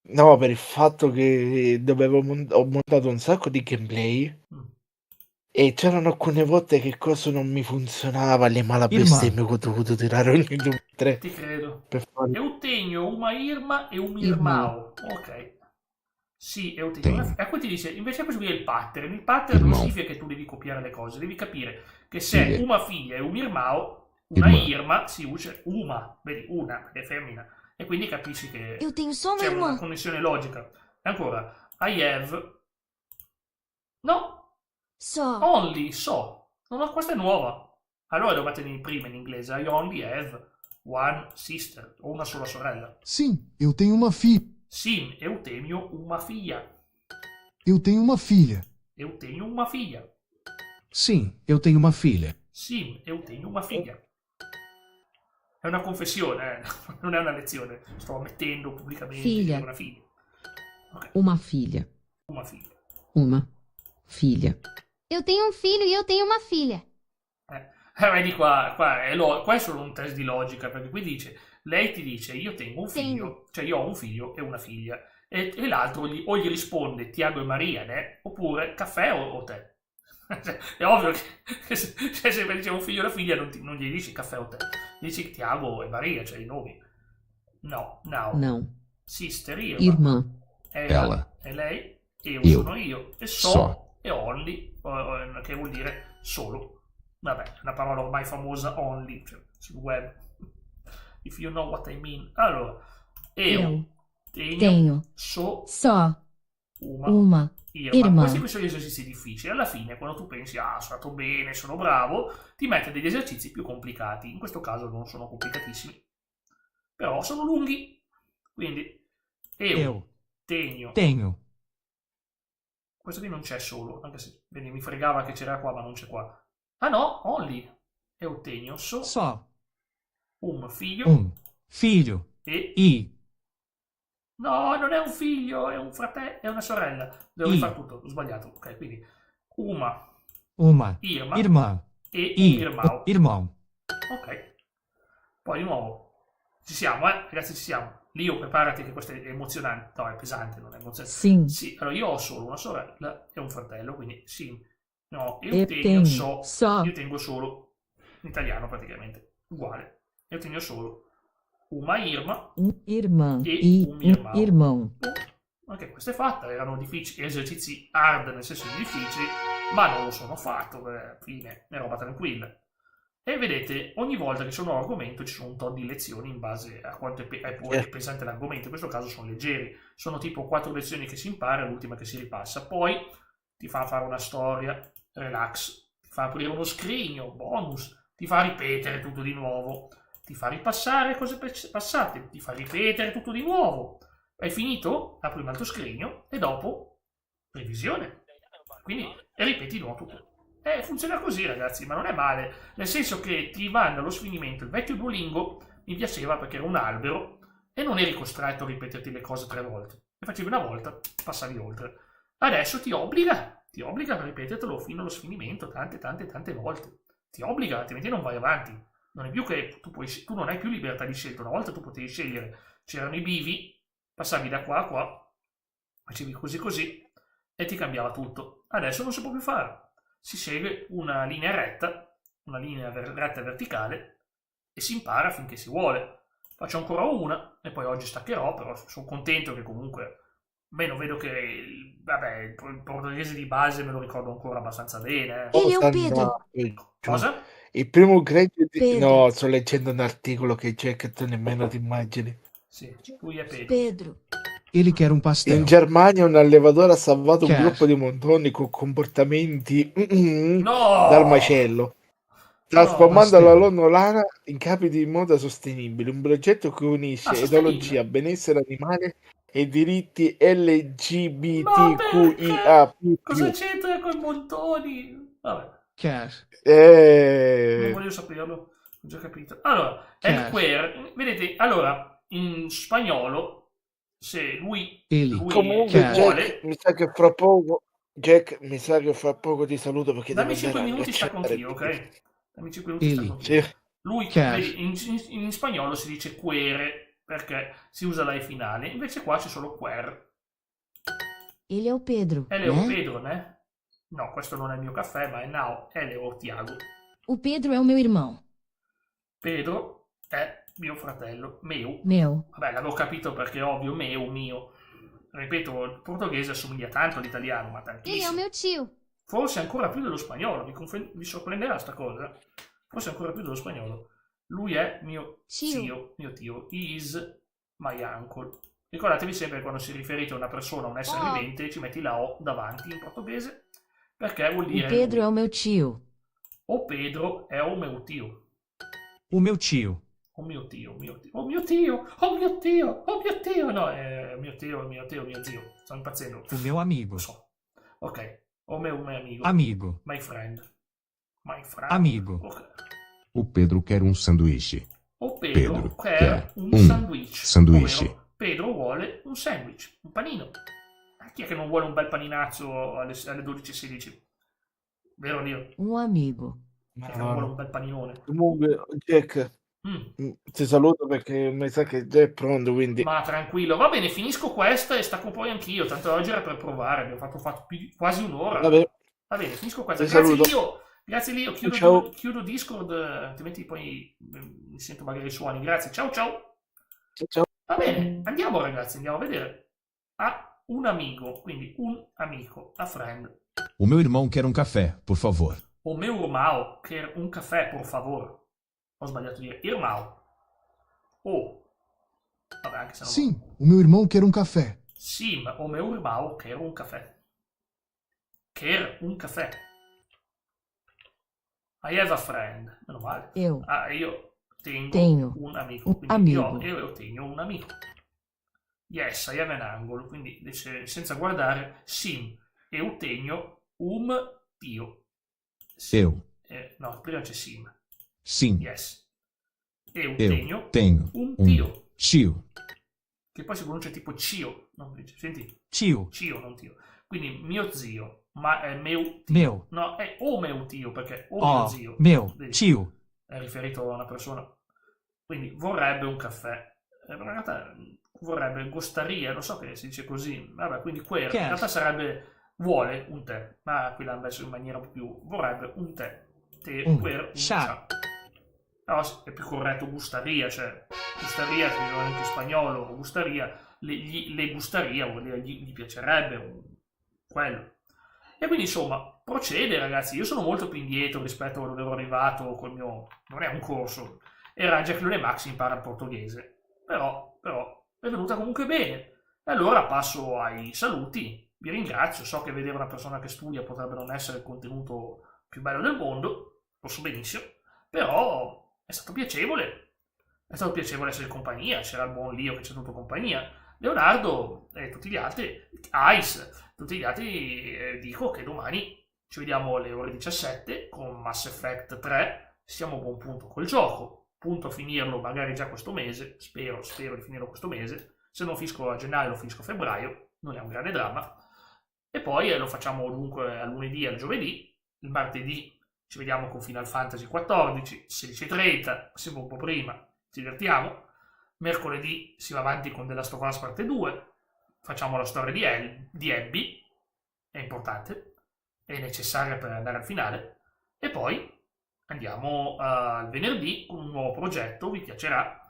no, per il fatto che ho montato un sacco di gameplay e c'erano alcune volte che cosa non mi funzionava, le malabestemmie che ho dovuto tirare ogni 2-3. Ti credo. Per fare... Eu tenho uma irmã e un irmão. Ok. Sì, eu tenho. E poi ti dice, invece questo qui è il pattern. Il pattern non significa che tu devi copiare le cose, devi capire che se una figlia e un irmão, una irmã si usa uma, vedi, una, perché è femmina. E quindi capisci che Eu tenho só uma c'è una irmã. connessione logica. E ancora, I have... No, Só. only, so. No, questa è nuova. Allora dovete tenere prima in inglese. I only have one sister. O una sola sorella. Sim, eu tenho uma filha. Sim, eu tenho uma filha. Eu tenho uma filha. Eu tenho uma filha. Sim, eu tenho uma filha. Sim, eu tenho uma filha. È una confessione, non è una lezione. Sto ammettendo pubblicamente Figlia. che è una figlia. Okay. Uma filha. Uma figlia. Uma filha. Eu tenho um filho e eu tenho uma filha. Vedi qua è solo un test di logica, perché qui dice, lei ti dice io tengo un figlio, cioè io ho un figlio e una figlia, e l'altro o gli risponde Tiago e Maria, oppure caffè o tè. È ovvio che se dice un figlio e una figlia non gli dici caffè o tè, gli dici Tiago e Maria, cioè i nomi. No. Não. Sister, Irmã. Ela. E lei, Io. sono io, e So. e only, che vuol dire solo. Vabbè, è una parola ormai famosa, only, cioè, sul web. If you know what I mean. Allora, Eu tenho só uma uma irmã. Questi sono gli esercizi difficili. Alla fine, quando tu pensi, sono stato bene, sono bravo, ti mette degli esercizi più complicati. In questo caso non sono complicatissimi, però sono lunghi. Quindi, Eu tenho. Questo qui non c'è solo, anche se mi fregava che c'era qua, ma non c'è qua. Ah no, only. Eu tenho só un figlio filho e... No, non è un figlio, è un fratello, è una sorella. Devo rifare tutto, ho sbagliato. Ok, quindi uma irmã e un irmão. Ok. Poi di nuovo, ci siamo, ragazzi, ci siamo. Lio, preparati che questo è emozionante. No, è pesante, non è emozionante. Sim. Sì, allora io ho solo una sorella e un fratello, quindi sì. No, Eu tenho tenho só io tengo solo, in italiano praticamente, uguale. Io tengo solo uma irmã irmã e e un irmão. irmão. Ok, questa è fatta, erano difficili, esercizi hard nel senso di difficili, ma non lo sono fatto, fine, è roba tranquilla. E vedete, ogni volta che sono argomento ci sono un tot di lezioni in base a quanto è pesante l'argomento. In questo caso sono leggeri, sono tipo 4 lezioni che si impara e l'ultima che si ripassa. Poi ti fa fare una storia, relax, ti fa aprire uno scrigno, bonus, ti fa ripetere tutto di nuovo, ti fa ripassare cose passate, ti fa ripetere tutto di nuovo. Hai finito? Apri un altro scrigno e dopo revisione. Quindi ripeti di nuovo tutto. Funziona così, ragazzi, ma non è male, nel senso che ti manda allo sfinimento. Il vecchio Duolingo mi piaceva perché era un albero e non eri costretto a ripeterti le cose 3 volte. Le facevi una volta, passavi oltre. Adesso ti obbliga a ripetertelo fino allo sfinimento tante volte. Ti obbliga, altrimenti non vai avanti. Non è più che tu non hai più libertà di scelta. Una volta tu potevi scegliere, c'erano i bivi, passavi da qua a qua, facevi così e ti cambiava tutto. Adesso non si può più fare. Si segue una linea retta e verticale e si impara finché si vuole. Faccio ancora una e poi oggi staccherò, però sono contento che comunque almeno vedo che il portoghese di base me lo ricordo ancora abbastanza bene. Ele é o Pedro. Cosa? Il primo greggio di... Pedro. No, sto leggendo un articolo che c'è che tu nemmeno ti immagini. Sì, lui è Pedro. Pedro. Ele quer um In pastel. Germania un allevatore ha salvato un Chiaro. gruppo di montoni con comportamenti No! dal macello, trasformando No, la Stella. loro lana in capi di moda sostenibile, un progetto che unisce sostenibile? etologia, benessere animale e diritti Ma LGBTQIA+. perché? Cosa c'entra con i montoni? Vabbè, Quer. non voglio saperlo, ho già capito. Allora, Chiaro. el queer, vedete, allora, in spagnolo, se lui Comunque Chiaro. vuole, Jack, mi sa che fra poco ti saluto perché dammi devo 5 andare a minuti stacco allacciare. anch'io, ok? Dammi 5 minuti stacco Sì. anch'io. Lui, Chiaro. vedi, in spagnolo si dice quere, perché si usa la E finale, invece qua c'è solo quer. Ele é o Pedro, Ele o né? Pedro, né? No, questo non è il mio caffè, ma è Nao. Ele o Tiago. O Pedro é o meu irmão. Pedro è mio fratello. Meu. Meu. Vabbè, l'avevo capito perché è ovvio, meu, mio. Ripeto, il portoghese assomiglia tanto all'italiano, ma Ele é o tantissimo. meu tio. Forse ancora più dello spagnolo, vi sorprenderà sta cosa. Forse ancora più dello spagnolo. Lui è mio zio, mio tio. He is my uncle. Ricordatevi sempre che quando si riferite a una persona, a un essere Oh. vivente, ci metti la O davanti in portoghese, perché vuol O dire Pedro lui. é o meu tio. O Pedro è o meu tio. O meu tio. O mio tio, mio tio, oh mio tio, oh mio tio, oh mio tio. No, è mio zio, sto impazzendo. O meu amigo. Lo so. Ok, o meu amico. Amigo. My friend. My friend. Amigo. Ok. O Pedro quer um sanduíche. O Pedro Pedro quer quer un un sandwich. sandwich. Ovvero, Pedro vuole un sandwich, un panino. Chi è che non vuole un bel paninazzo alle 12:16? Vero Dio? Amigo. Chi è che non vuole un bel paninone? Comunque Jack, ti saluto perché mi sa che già è pronto, quindi Ma tranquillo, va bene, finisco questa e stacco poi anch'io. Tanto oggi era per provare, abbiamo fatto quasi un'ora. vabbè, Va bene, finisco questa. Ti Grazie saluto. Lio. Grazie Lio, Ciao. chiudo Discord, altrimenti poi mi sento magari i suoni. Grazie, ciao ciao. ciao. Va bene, andiamo ragazzi, andiamo a vedere. A un amico, quindi un amico, a friend. O meu irmão quer um café, por favor. O meu irmão quer un caffè, por favor. Ho sbagliato a dire irmão. Oh. Vabbè, anche se non... Sim, o meu irmão quer um café. Sim, o meu irmão quer un caffè. Quer un caffè. I have a friend. Meno male. Io tengo un amico. Un Quindi amico. io tengo un amico. Yes, I have an angle. Quindi senza guardare. Sim, eu tenho tio. Eu. No, prima c'è sim. Sim, Yes. Eu eu tenho tenho un tio. tio. Che poi si pronuncia tipo cio. No, senti? Tio. Cio, non tio. Quindi mio zio. Ma è meu tio. Meu. No, è o meu tio, perché o mio Ó, zio. meu. Vedi? Tio. È riferito a una persona. Quindi vorrebbe un caffè. In realtà vorrebbe gostaria, lo so che si dice così. Vabbè, quindi quel. In realtà sarebbe vuole un tè. Ma qui l'ha messo in maniera un po' più. Vorrebbe un tè. Te, un chá. No, è più corretto gustaria, cioè gustaria, si dice anche in spagnolo, gustaria, le gustaria vuol dire gli piacerebbe quello. E quindi insomma, procede ragazzi, io sono molto più indietro rispetto a dove ero arrivato col mio... non è un corso, era Jack Lone Max impara il portoghese, però è venuta comunque bene. E allora passo ai saluti, vi ringrazio, so che vedere una persona che studia potrebbe non essere il contenuto più bello del mondo, lo so benissimo, però è stato piacevole essere in compagnia, c'era il buon Lio che ci ha tenuto compagnia, Leonardo e tutti gli altri, Ice, tutti gli altri, dico che domani ci vediamo alle ore 17 con Mass Effect 3, siamo a buon punto col gioco, punto a finirlo magari già questo mese, spero di finirlo questo mese, se non finisco a gennaio lo finisco a febbraio, non è un grande dramma, e poi lo facciamo dunque al lunedì e al giovedì, il martedì ci vediamo con Final Fantasy XIV, 16:30, sempre un po' prima, ci divertiamo. Mercoledì si va avanti con The Last of Us parte 2, facciamo la storia di Abby, è importante, è necessaria per andare al finale, e poi andiamo al venerdì con un nuovo progetto, vi piacerà,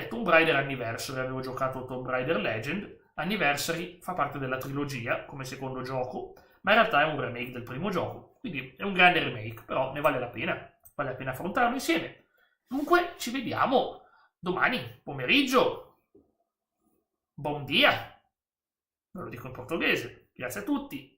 Tomb Raider Anniversary, avevo giocato Tomb Raider Legend, Anniversary fa parte della trilogia come secondo gioco, ma in realtà è un remake del primo gioco, quindi è un grande remake, però ne vale la pena. vale la pena affrontarlo insieme. Dunque, ci vediamo domani pomeriggio. Bom dia. Ve lo dico in portoghese. Grazie a tutti.